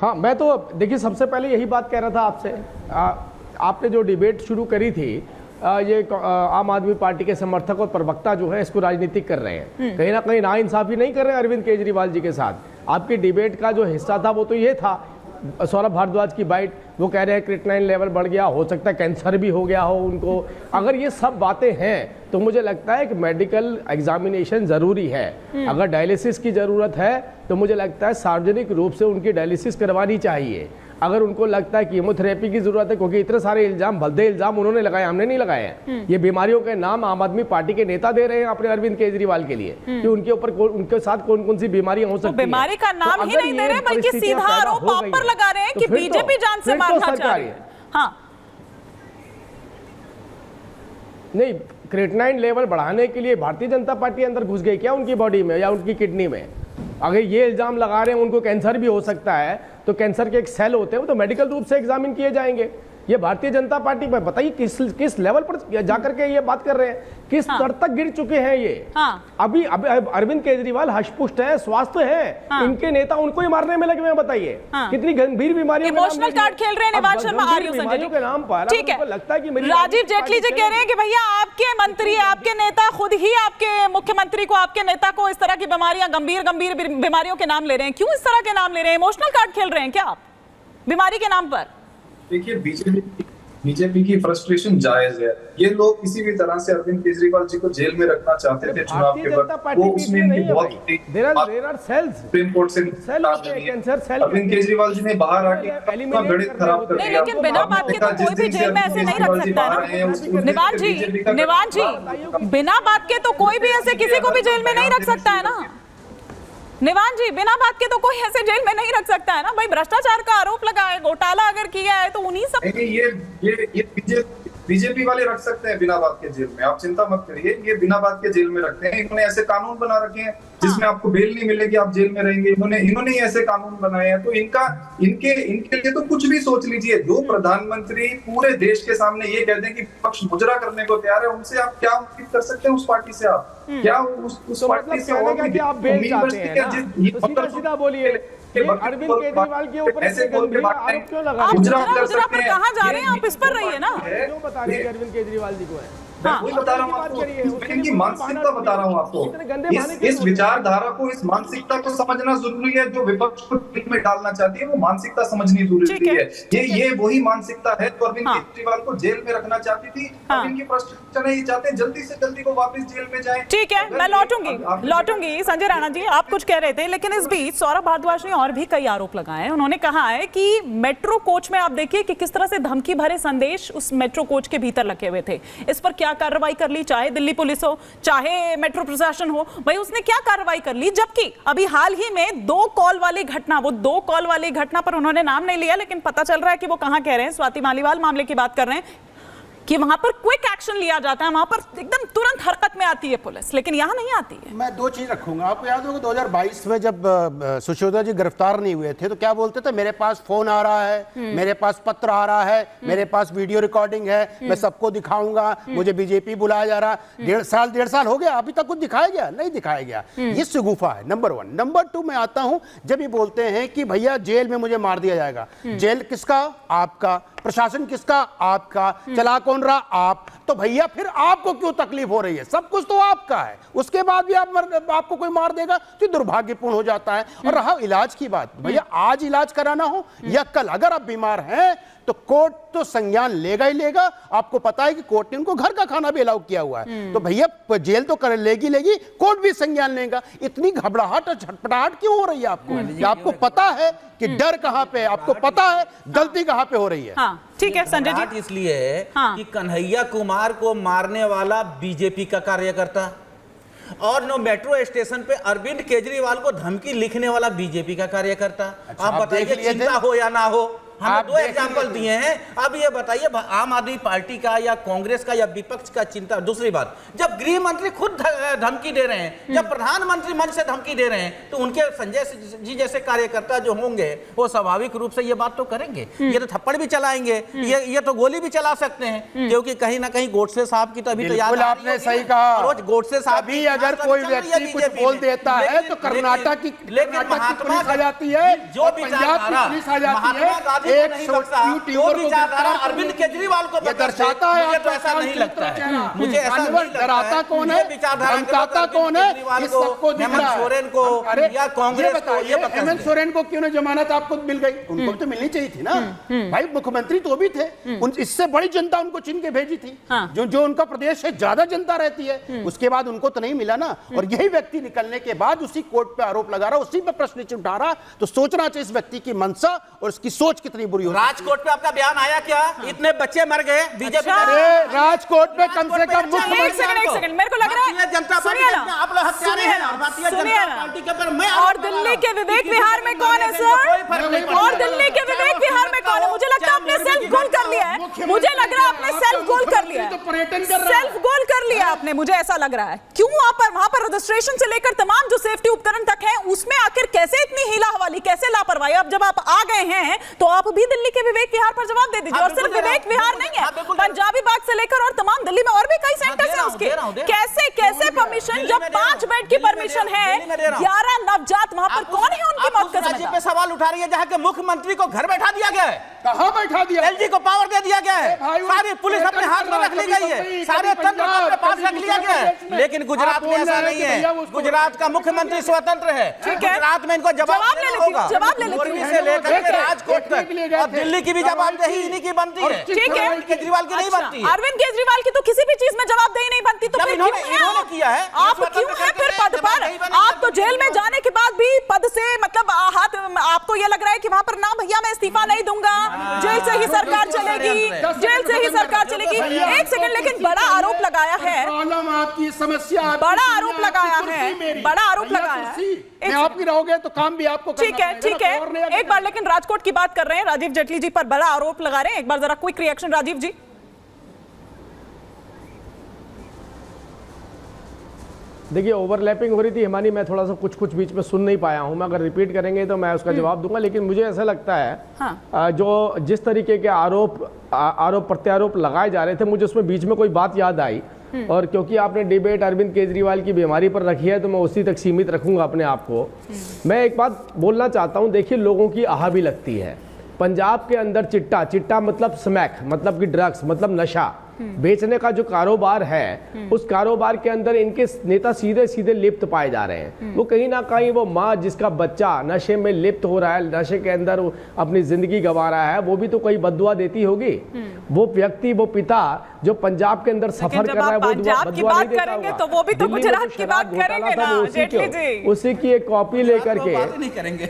हाँ, मैं तो देखिए सबसे पहले यही बात कह रहा था आपसे। आपने जो डिबेट शुरू करी थी, ये आम आदमी पार्टी के समर्थक और प्रवक्ता जो है इसको राजनीतिक कर रहे हैं, कहीं ना कहीं नाइंसाफी नहीं कर रहे हैं अरविंद केजरीवाल जी के साथ। आपकी डिबेट का जो हिस्सा था वो तो ये था, सौरभ भारद्वाज की बाइट, वो कह रहे हैं क्रिएटिनिन लेवल बढ़ गया, हो सकता है कैंसर भी हो गया हो उनको। अगर ये सब बातें हैं तो मुझे लगता है कि मेडिकल एग्जामिनेशन ज़रूरी है। अगर डायलिसिस की ज़रूरत है तो मुझे लगता है सार्वजनिक रूप से उनकी डायलिसिस करवानी चाहिए। अगर उनको लगता है कीमोथेरेपी की जरूरत है, क्योंकि इतने सारे इल्जाम, भलदे इल्जाम उन्होंने लगाए, हमने नहीं लगाए हैं। ये बीमारियों के नाम आम आदमी पार्टी के नेता दे रहे हैं अपने अरविंद केजरीवाल के लिए कि उनके ऊपर उनके साथ कौन कौन सी बीमारियां हो सकती हैं। बीमारी का नाम ही नहीं दे रहे, बल्कि सीधा आरोप आप पर लगा रहे हैं कि बीजेपी जान से मारना चाह रही है। हाँ, नहीं, क्रिएटिनिन लेवल बढ़ाने के लिए भारतीय जनता पार्टी अंदर घुस गई क्या उनकी बॉडी में या उनकी किडनी में? अगर ये इल्जाम लगा रहे हैं उनको कैंसर भी हो सकता है, तो कैंसर के एक सेल होते हैं वो तो मेडिकल रूप से एग्जामिन किए जाएंगे। ये भारतीय जनता पार्टी में बताइए किस लेवल पर जाकर के ये बात कर रहे हैं, किस स्तर तक गिर चुके हैं ये। अभी अरविंद केजरीवाल हष्टपुष्ट है, स्वास्थ्य है, इनके नेता उनको ही मारने में लगे हुए हैं। बताइए कितनी गंभीर बीमारियों इमोशनल कार्ड खेल रहे हैं निवाज शर्मा, आ रही हूं संजय जी के नाम पर। ठीक है, लगता है कि राजीव जेटली जी कह रहे हैं कि भैया आपके मंत्री, आपके नेता खुद ही आपके मुख्यमंत्री को, आपके नेता को इस तरह की बीमारियां, गंभीर बीमारियों के नाम ले रहे हैं। क्यों इस तरह के नाम ले रहे हैं? इमोशनल कार्ड खेल रहे हैं क्या आप बीमारी के नाम पर? देखिए, बीजेपी की फ्रस्ट्रेशन जायज है। ये लोग किसी भी तरह से अरविंद केजरीवाल जी को जेल में रखना चाहते थे चुनाव के वक्त, वो उसमें इनकी बहुत सुप्रीम कोर्ट से अरविंद केजरीवाल जी ने बाहर आके गणित खराब कर दिया। लेकिन बिना बात के तो कोई भी जेल में ऐसे नहीं रख सकता है ना निवाज जी, बिना बात के तो कोई भी ऐसे किसी को भी जेल में नहीं रख सकता है ना निवान जी, बिना बात के तो कोई ऐसे जेल में नहीं रख सकता है ना भाई। भ्रष्टाचार का आरोप लगा है, घोटाला अगर किया है तो उन्हीं सब ये बीजेपी वाले रख सकते हैं बिना बात के जेल में, आप चिंता मत करिए। ये बिना बात के जेल में रखते हैं। इन्होंने ऐसे कानून बना रखे हैं जिसमें आपको बेल नहीं मिलेगी, आप जेल में रहेंगे। इन्होंने ही ऐसे कानून बनाए हैं, तो इनके लिए तो कुछ भी सोच लीजिए। दो प्रधानमंत्री पूरे देश के सामने ये कहते हैं कि पक्ष मुजरा करने को तैयार है, उनसे आप क्या उम्मीद कर सकते हैं? उस पार्टी से आप क्या उस पार्टी से आप बेल चाहते हैं? सीधा बोलिए, अरविंद केजरीवाल के ऊपर ऐसे गंभीर आरोप क्यों लगा? मुजरा पर कहां जा रहे हैं आप? इस पर रहिए ना। क्यों बता रहे हैं अरविंद केजरीवाल जी को है? वही बता रहा हूँ आपको, इनकी मानसिकता बता रहा हूँ आपको। इस विचारधारा को, इस मानसिकता को समझना जरूरी है। जो विपक्ष को जेल में डालना चाहती है वो मानसिकता समझनी जरूरी है। ये वही मानसिकता है तो अरविंद केजरीवाल को जेल में रखना चाहती थी। इनकी फ्रस्ट्रेशन है, ये चाहते हैं जल्दी से जल्दी वो वापस जेल में जाए। ठीक है, मैं लौटूंगी संजय राणा जी, आप कुछ कह रहे थे, लेकिन इस बीच सौरभ भारद्वाज ने और भी कई आरोप लगाए हैं। उन्होंने कहा है कि मेट्रो कोच में आप देखिए कि किस तरह से धमकी भरे संदेश उस मेट्रो कोच के भीतर लगे हुए थे। इस पर क्या कार्रवाई कर ली, चाहे दिल्ली पुलिस हो चाहे मेट्रो प्रशासन हो, भाई उसने क्या कार्रवाई कर ली? जबकि अभी हाल ही में 2 कॉल वाली घटना पर उन्होंने नाम नहीं लिया, लेकिन पता चल रहा है कि वो कहां कह रहे हैं, स्वाति मालीवाल मामले की बात कर रहे हैं कि वहां पर क्विक एक्शन लिया जाता है, वहां पर एकदम तुरंत हरकत में आती है पुलिस, लेकिन यहां नहीं आती है। मैं 2 चीज रखूंगा। आपको याद होगा 2022 में जब सुशील जी गिरफ्तार नहीं हुए थे तो क्या बोलते थे? मेरे पास फोन आ रहा है, मेरे पास पत्र आ रहा है, मेरे पास वीडियो रिकॉर्डिंग है, मैं सबको दिखाऊंगा, मुझे बीजेपी बुलाया जा रहा। 1.5 साल हो गया, अभी तक कुछ दिखाया गया नहीं, दिखाया गया। ये शगुफा है, नंबर 1। नंबर 2 मैं आता हूं, जब ये बोलते हैं कि भैया जेल में मुझे मार दिया जाएगा। जेल किसका? आपका। प्रशासन किसका? आपका। चला कौन रहा? आप। तो भैया फिर आपको क्यों तकलीफ हो रही है? सब कुछ तो आपका है, उसके बाद भी आपको कोई मार देगा तो दुर्भाग्यपूर्ण हो जाता है। और रहा इलाज की बात, भैया आज इलाज कराना हो या कल, अगर आप बीमार हैं तो कोर्ट तो संज्ञान लेगा ही लेगा। आपको पता है कि कोर्ट ने उनको घर का खाना भी अलाउ किया हुआ है, तो भैया जेल तो कर लेगी, कोर्ट भी संज्ञान लेगा। इतनी घबराहट और झटपटाहट क्यों हो रही है आपको? आपको पता है कि डर कहां पे है, आपको पता है गलती कहां पे हो रही है। ठीक है संजय जी, इसलिए कि कन्हैया कुमार को मारने वाला बीजेपी का कार्यकर्ता और नो मेट्रो स्टेशन पे अरविंद केजरीवाल को धमकी लिखने वाला बीजेपी का कार्यकर्ता। आप बताइए, चिंता हो या ना हो, हमने आप दो एग्जाम्पल दिए हैं। अब ये बताइए आम आदमी पार्टी का या कांग्रेस का या विपक्ष का चिंता। दूसरी बात, जब गृह मंत्री खुद धमकी दे रहे हैं, जब प्रधानमंत्री मंच से धमकी दे रहे हैं, तो उनके संजय जी जैसे कार्यकर्ता जो होंगे वो स्वाभाविक रूप से ये बात तो करेंगे। ये तो थप्पड़ भी चलाएंगे, ये तो गोली भी चला सकते हैं, क्योंकि कहीं ना कहीं गोडसे साहब की तो अभी तो याद बिल्कुल आपने सही कहा। रोज गोडसे साहब अभी अगर कोई व्यक्ति कुछ बोल देता है तो कर्नाटक की पुलिस आ जाती है, जो पंजाब की पुलिस आ जाती है। एक यूट्यूबर को अरविंद केजरीवाल को दर्शाता है। मुझे तो ऐसा नहीं लगता है, मुझे ऐसा नहीं लगता डराता कौन है, धमकाता कौन है, इस सबको दिख रहा है। सोरेन को या कांग्रेस को, ये हेमंत सोरेन को क्यों ना जमानत आपको मिल गई? उनको तो मिलनी चाहिए थी ना भाई, मुख्यमंत्री तो भी थे, इससे बड़ी जनता उनको चुन के भेजी थी। जो उनका प्रदेश है ज्यादा जनता रहती है, उसके बाद उनको तो नहीं मिला ना। और यही व्यक्ति निकलने के बाद उसी कोर्ट पे आरोप लगा रहा, उसी पे प्रश्न उठा रहा, तो सोचना चाहिए इस व्यक्ति की मंशा और इसकी सोच कितनी बुरी हो। राजकोट पे आपका बयान आया क्या? इतने बच्चे मर गए बीजेपी। अरे राजकोट पे कम से कम मुख्यमंत्री, एक सेकंड, मेरे को लग रहा है, जनता सुनिए ना, आप लोग हत्यारे हैं और भारतीय जनता पार्टी के ऊपर मैं और दिल्ली के विवेक विहार में कौन है सर? और दिल्ली के विवेक विहार में कौन है? मुझे लगता है आपने सेल्फ गोल कर लिया है, मुझे लग रहा है आपने सेल्फ गोल कर लिया है, सेल्फ गोल कर लिया आपने, मुझे ऐसा लग रहा है। क्यों वहां पर रजिस्ट्रेशन से लेकर तमाम जो सेफ्टी उपकरण तक है, उसमें आखिर कैसे इतनी हीला हवाली, कैसे लापरवाही? अब जब आप आ गए हैं तो आप भी दिल्ली के विवेक विहार पर जवाब दे दीजिए। और सिर्फ विवेक विहार नहीं है, पंजाबी बाग से लेकर और तमाम दिल्ली में और भी कई सेंटर्स हैं उसके। कैसे परमिशन, जब 5 बेड की परमिशन है, 11 नवजात वहां पर, कौन है उनकी मौत का राज्य पे सवाल उठा रही है जहां के मुख्यमंत्री को घर बैठा दिया गया है। कहां बैठा दिया? एलजी को पावर दे दिया गया है, सारी पुलिस अपने हाथ में रख ली गई है, सारे तंत्र को अपने पास रख लिया गया है। लेकिन गुजरात में ऐसा नहीं है, गुजरात का मुख्यमंत्री स्वतंत्र है, गुजरात में इनको जवाब देना होगा, मोरबी से लेकर के राजकोट तक। और दिल्ली की भी जवाबदेही इन्हीं की बनती है, ठीक है, केजरीवाल की नहीं बनती है। अरविंद केजरीवाल की तो किसी भी चीज में जवाबदेही नहीं बनती, तो फिर क्यों इन्होंने किया है, आप क्यों हैं फिर पद पर? आप तो जेल में जाने के बाद भी पद से मतलब हाथ, आपको ये लग रहा है कि वहां पर ना भैया मैं इस्तीफा नहीं दूंगा, जेल से ही सरकार चलेगी, जेल से ही सरकार चलेगी। एक सेकंड, लेकिन बड़ा आरोप लगाया है, प्रॉब्लम आपकी समस्या, बड़ा आरोप लगाया है, बड़ा आरोप लगाया है। मैं आपकी रहोगे तो काम भी आपको ठीक है, ठीक है, एक बार लेकिन राजकोट की बात कर रहे हैं, राजीव जेटली जी पर बड़ा आरोप लगा रहे हैं, एक बार जरा क्विक रिएक्शन राजीव जी। देखिए, ओवरलैपिंग हो रही थी हिमानी, मैं थोड़ा सा कुछ बीच में सुन नहीं पाया हूं। मैं अगर रिपीट करेंगे तो मैं उसका जवाब दूंगा, लेकिन मुझे ऐसा लगता है हाँ। जो जिस तरीके के आरोप प्रत्यारोप लगाए जा रहे थे, मुझे उसमें बीच में कोई बात याद आई, और क्योंकि आपने डिबेट अरविंद केजरीवाल की बीमारी पर रखी है तो मैं उसी तक सीमित रखूंगा अपने आप को। मैं एक बात बोलना चाहता हूं, देखिए लोगों की आह भी लगती है। पंजाब के अंदर चिट्टा मतलब स्मैक, मतलब कि ड्रग्स, मतलब नशा बेचने का जो कारोबार है, उस कारोबार के अंदर इनके नेता सीधे सीधे लिप्त पाए जा रहे हैं। वो कहीं ना कहीं वो माँ जिसका बच्चा नशे में लिप्त हो रहा है, नशे के अंदर अपनी जिंदगी गंवा रहा है, वो भी तो कोई बददुआ देती होगी। वो व्यक्ति, वो पिता जो पंजाब के अंदर सफर कर रहा है, वो पंजाब की बात करेंगे तो वो भी तो गुजरात की बात करेंगे ना जेटली जी। उसी की एक कॉपी लेकर के नहीं करेंगे।